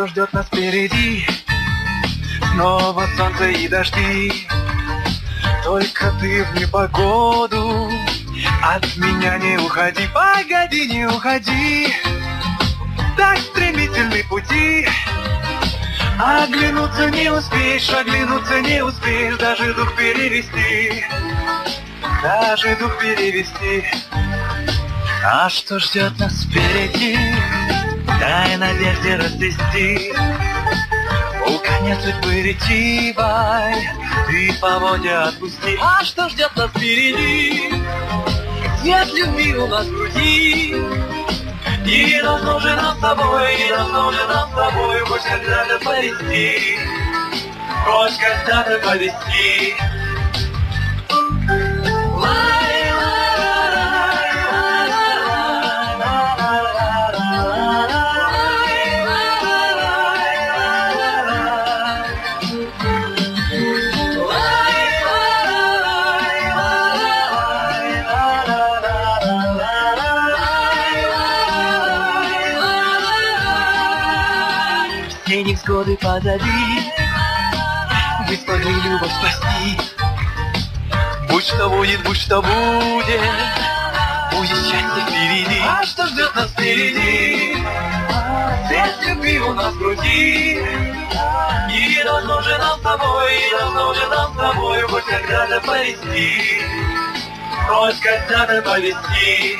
что ждет нас впереди? Снова солнце и дожди. Только ты в непогоду от меня не уходи. Погоди, не уходи. Так стремительны пути. Оглянуться не успеешь, оглянуться не успеешь. Даже дух перевести, даже дух перевести. А что ждет нас впереди? Дай надежде расцвести. У коня судьбы ретивой ты по воде отпусти. А что ждет нас впереди? Цвет любви у нас в груди. И давно же нам с тобой, и давно же нам с тобой хоть когда-то повести, хоть когда-то повести. Все невзгоды позади, мы смогли любовь спасти. Будь что будет, будет счастье впереди. А что ждет нас впереди? Цвет любви у нас в груди. И давно же нам с тобой, и давно же нам с тобой хоть когда-то повести, хоть когда-то повести.